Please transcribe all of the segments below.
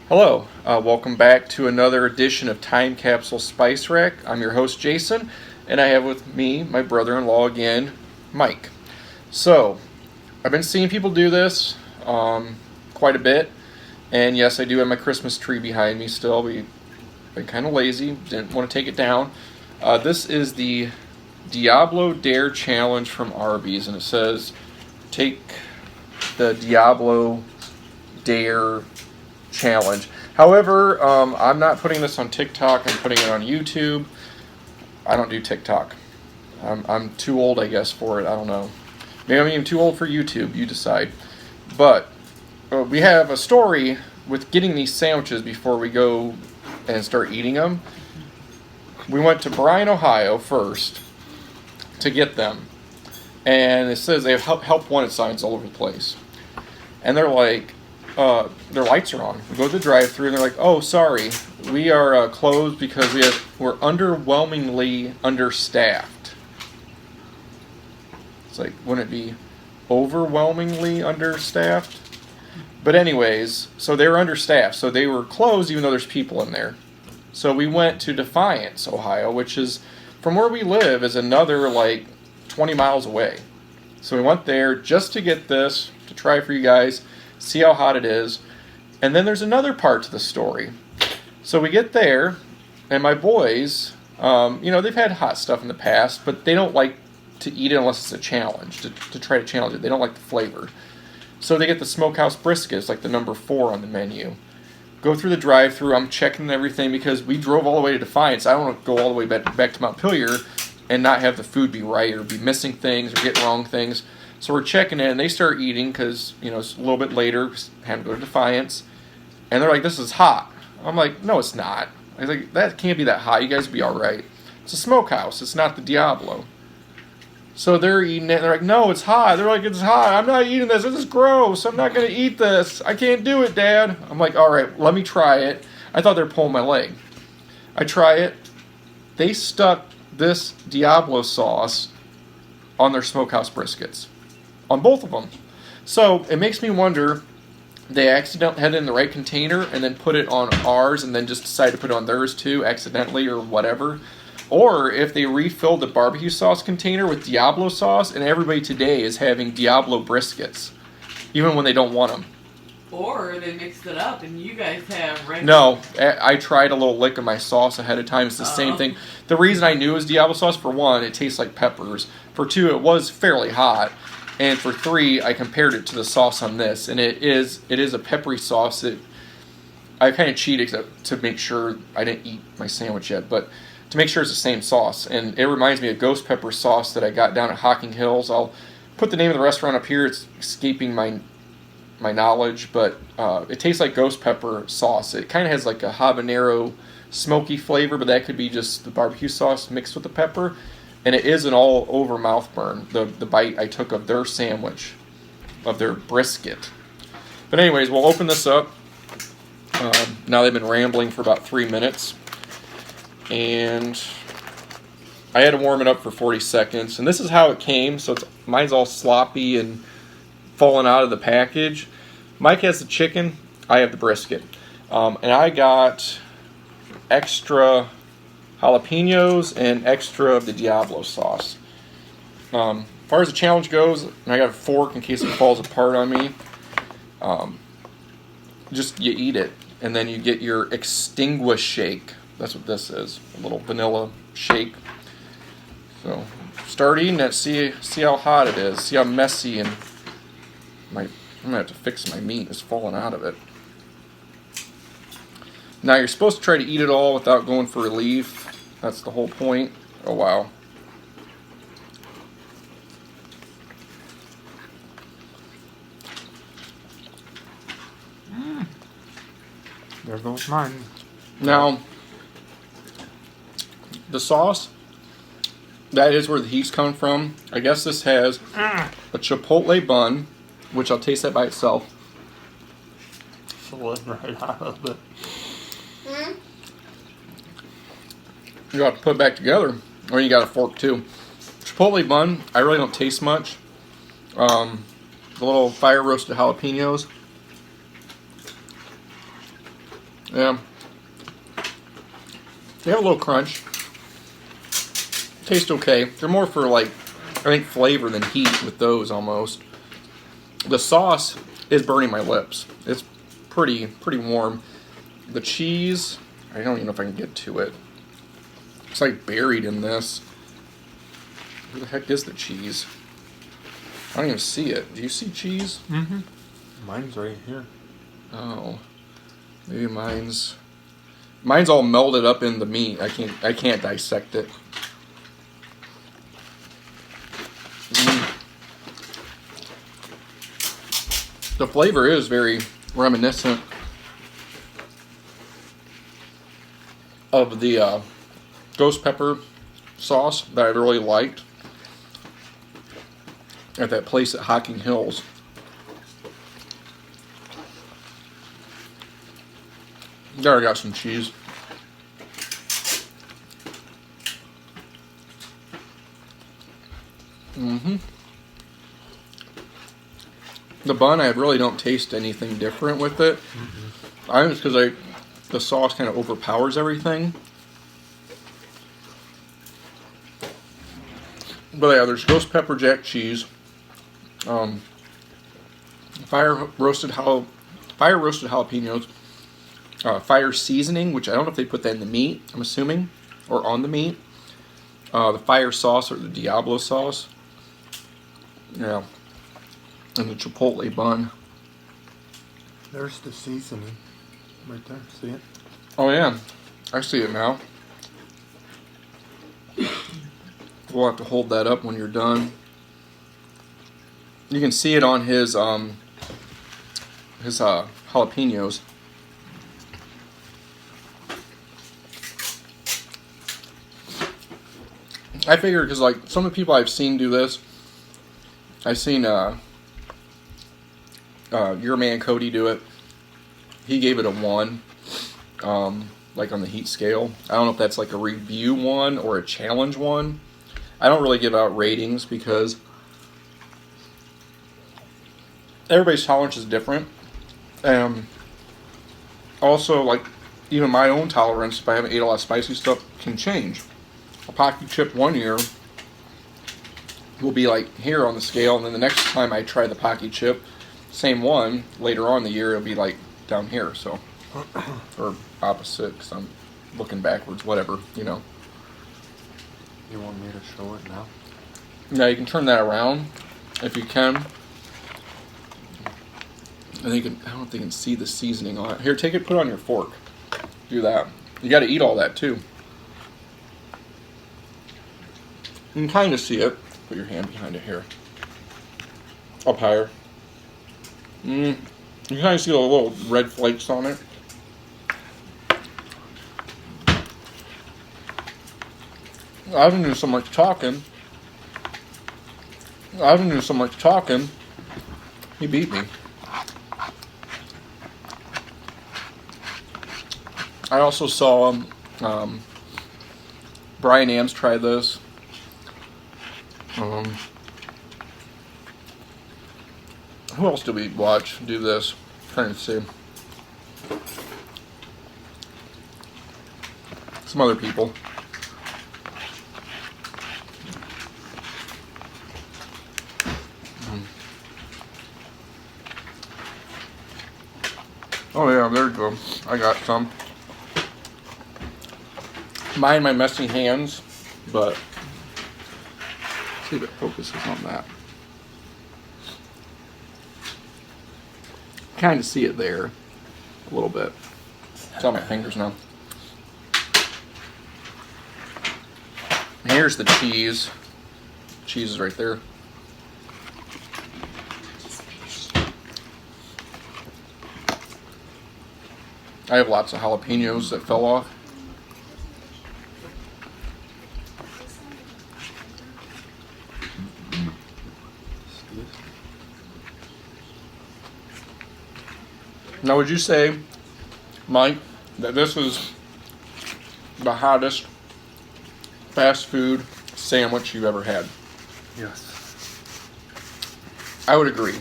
Hello, welcome back to another edition of Time Capsule Spice Rack. I'm your host Jason, and I have with me my brother-in-law again, Mike. So, I've been seeing people do this quite a bit, and yes, I do have my Christmas tree behind me still. We've been kind of lazy, didn't want to take it down. This is the Diablo Dare Challenge from Arby's, and it says, take the Diablo Dare Challenge. However, I'm not putting this on TikTok. I'm putting it on YouTube. I don't do TikTok. I'm too old, I guess, for it. I don't know. Maybe I'm even too old for YouTube. You decide. But we have a story with getting these sandwiches before we go and start eating them. We went to Bryan, Ohio first to get them. And it says they have help wanted signs all over the place. And they're like, their lights are on. We go to the drive-thru and they're like, "Oh, sorry, we are closed because we're underwhelmingly understaffed." It's like, wouldn't it be overwhelmingly understaffed? But anyways, so they were understaffed, so they were closed even though there's people in there. So we went to Defiance, Ohio, which is from where we live is another like 20 miles away. So we went there just to get this, to try for you guys, see how hot it is. And then there's another part to the story. So we get there, and my boys, they've had hot stuff in the past, but they don't like to eat it unless it's a challenge, to try to challenge it. They don't like the flavor. So they get the smokehouse briskets, like the number 4 on the menu. Go through the drive-thru, I'm checking everything because we drove all the way to Defiance. I don't want to go all the way back to Montpelier and not have the food be right or be missing things or get wrong things. So we're checking in, and they start eating because, it's a little bit later, having to go to Defiance. And they're like, "This is hot." I'm like, "No, it's not." I was like, "That can't be that hot. You guys will be all right. It's a smokehouse. It's not the Diablo." So they're eating it, and they're like, "No, it's hot." They're like, "It's hot. I'm not eating this. This is gross. I'm not going to eat this. I can't do it, Dad." I'm like, "All right, let me try it." I thought they were pulling my leg. I try it. They stuck this Diablo sauce on their smokehouse briskets. On both of them. So it makes me wonder, they accidentally had it in the right container and then put it on ours and then just decided to put it on theirs too, accidentally or whatever. Or if they refilled the barbecue sauce container with Diablo sauce and everybody today is having Diablo briskets, even when they don't want them. Or they mixed it up and you guys have regular... No, I tried a little lick of my sauce ahead of time. It's the same thing. The reason I knew it was Diablo sauce, for one, it tastes like peppers. For two, it was fairly hot. And for 3, I compared it to the sauce on this, and it is a peppery sauce. I kind of cheated to make sure I didn't eat my sandwich yet, but to make sure it's the same sauce. And it reminds me of ghost pepper sauce that I got down at Hocking Hills. I'll put the name of the restaurant up here. It's escaping my knowledge, but it tastes like ghost pepper sauce. It kind of has like a habanero smoky flavor, but that could be just the barbecue sauce mixed with the pepper. And it is an all-over mouth burn, the bite I took of their sandwich, of their brisket. But anyways, we'll open this up. Now they've been rambling for about 3 minutes. And I had to warm it up for 40 seconds. And this is how it came. So mine's all sloppy and falling out of the package. Mike has the chicken. I have the brisket. And I got extra jalapenos and extra of the Diablo sauce. As far as the challenge goes, and I got a fork in case it falls apart on me, just you eat it, and then you get your extinguish shake. That's what this is, a little vanilla shake. So start eating it, see how hot it is, see how messy, and I'm going to have to fix my meat. It's falling out of it. Now you're supposed to try to eat it all without going for relief. That's the whole point. Oh, wow. There goes mine. Now, the sauce, that is where the heat's coming from. I guess this has a chipotle bun, which I'll taste that by itself. Slid right out of it. You have to put it back together, or you got a fork too. Chipotle bun, I really don't taste much. The little fire roasted jalapenos. Yeah. They have a little crunch. Taste okay. They're more for like, I think, flavor than heat with those almost. The sauce is burning my lips. It's pretty warm. The cheese, I don't even know if I can get to it. It's like buried in this. Where the heck is the cheese? I don't even see it. Do you see cheese? Mm-hmm. Mine's right here. Oh, maybe mine's all melded up in the meat. I can't dissect it. The flavor is very reminiscent of the ghost pepper sauce that I really liked at that place at Hocking Hills. There, I got some cheese. The bun, I really don't taste anything different with it. I think it's because the sauce kind of overpowers everything. But yeah, there's ghost pepper jack cheese, fire roasted jalapenos, fire seasoning, which I don't know if they put that in the meat, I'm assuming, or on the meat. The fire sauce or the Diablo sauce. Yeah. And the chipotle bun. There's the seasoning. Right there. See it? Oh yeah, I see it now. We'll have to hold that up when you're done. You can see it on his jalapenos. I figured because like some of the people I've seen do this, I've seen your man Cody do it. He gave it a 1, like on the heat scale. I don't know if that's like a review one or a challenge one. I don't really give out ratings because everybody's tolerance is different. Also, like, even my own tolerance, if I haven't ate a lot of spicy stuff, can change. A Pocky chip one year will be like here on the scale, and then the next time I try the Pocky chip, same one, later on in the year, it'll be like down here, so. Or opposite, because I'm looking backwards, whatever, you know. You want me to show it now? Now you can turn that around if you can. And you can, I don't know if they can see the seasoning on it. Here, take it, put it on your fork. Do that. You got to eat all that too. You can kind of see it. Put your hand behind it here. Up higher. You can kind of see the little red flakes on it. I've been doing so much talking. He beat me. I also saw Brian Ames try this. Who else did we watch do this? I'm trying to see. Some other people. Oh yeah, there you go. I got some. Mind my messy hands, but see if it focuses on that. Kind of see it there a little bit. It's on my fingers now. Here's the cheese. Cheese is right there. I have lots of jalapenos that fell off. Now, would you say, Mike, that this is the hottest fast food sandwich you've ever had? Yes. I would agree.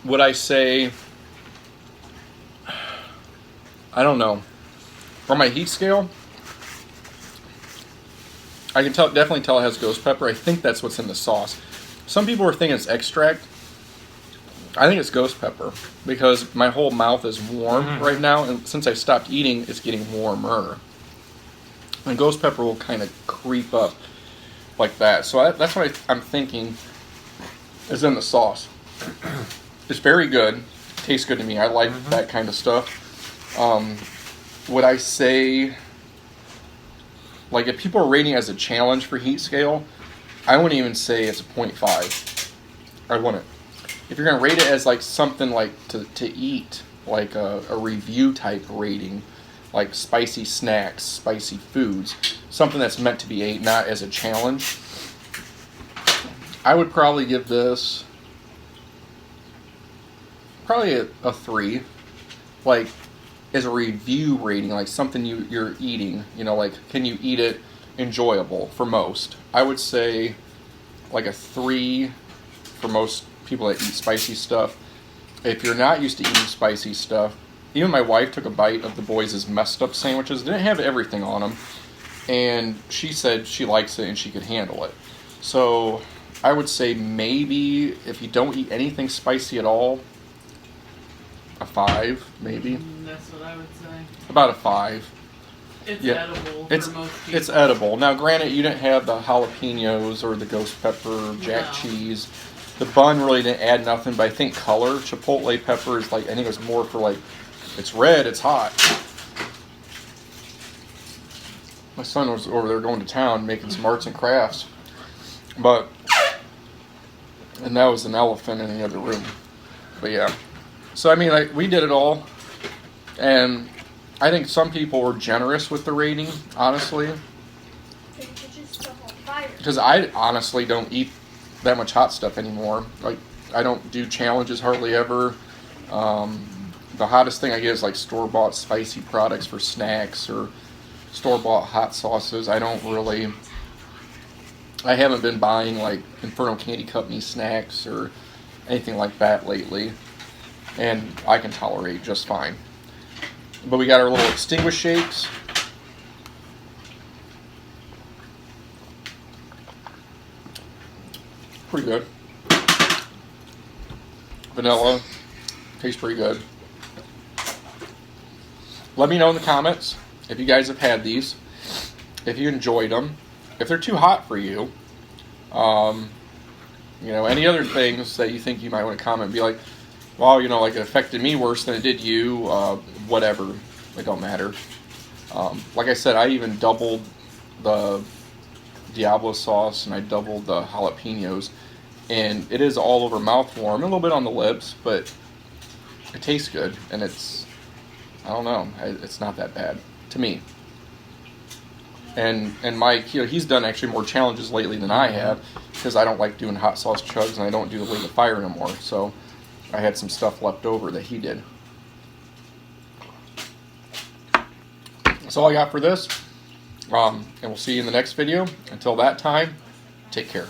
Would I say I don't know. On my heat scale, I can definitely tell it has ghost pepper. I think that's what's in the sauce. Some people are thinking it's extract. I think it's ghost pepper because my whole mouth is warm right now, and since I stopped eating, it's getting warmer. And ghost pepper will kind of creep up like that. So that's what I'm thinking is in the sauce. It's very good. Tastes good to me. I like that kind of stuff. Would I say, like, if people are rating it as a challenge for heat scale, I wouldn't even say it's a 0.5. I wouldn't. If you're going to rate it as, like, something, like, to eat, like a review type rating, like spicy snacks, spicy foods, something that's meant to be ate, not as a challenge, I would probably give this probably a 3. Like, as a review rating, like something you're eating, you know, like, can you eat it enjoyable for most? I would say like a 3 for most people that eat spicy stuff. If you're not used to eating spicy stuff, even my wife took a bite of the boys' messed up sandwiches. Didn't have everything on them, and she said she likes it and she could handle it. So I would say maybe if you don't eat anything spicy at all, a 5 maybe. That's what I would say. About a 5. It's Yeah. edible It's for most people. it's edible. Now, granted, you didn't have the jalapenos or the ghost pepper, jack No. cheese. The bun really didn't add nothing, but I think color, chipotle pepper is like, I think it was more for like, it's red, it's hot. My son was over there going to town making some arts and crafts, and that was an elephant in the other room. But yeah, so I mean, like, we did it all, and I think some people were generous with the rating, honestly, because I honestly don't eat that much hot stuff anymore. Like, I don't do challenges hardly ever. The hottest thing I get is like store-bought spicy products for snacks or store-bought hot sauces. I haven't been buying like Inferno Candy Company snacks or anything like that lately, and I can tolerate just fine. But we got our little extinguished shakes. Pretty good. Vanilla. Tastes pretty good. Let me know in the comments if you guys have had these, if you enjoyed them, if they're too hot for you. You know, any other things that you think you might want to comment. Be like, well, you know, like, it affected me worse than it did you. Whatever. It don't matter. Like I said, I even doubled the Diablo sauce and I doubled the jalapenos. And it is all over mouth warm, a little bit on the lips, but it tastes good. And it's, I don't know, it's not that bad to me. And Mike, you know, he's done actually more challenges lately than I have, because I don't like doing hot sauce chugs and I don't do the League of Fire no more. So I had some stuff left over that he did. That's all I got for this. And we'll see you in the next video. Until that time, take care.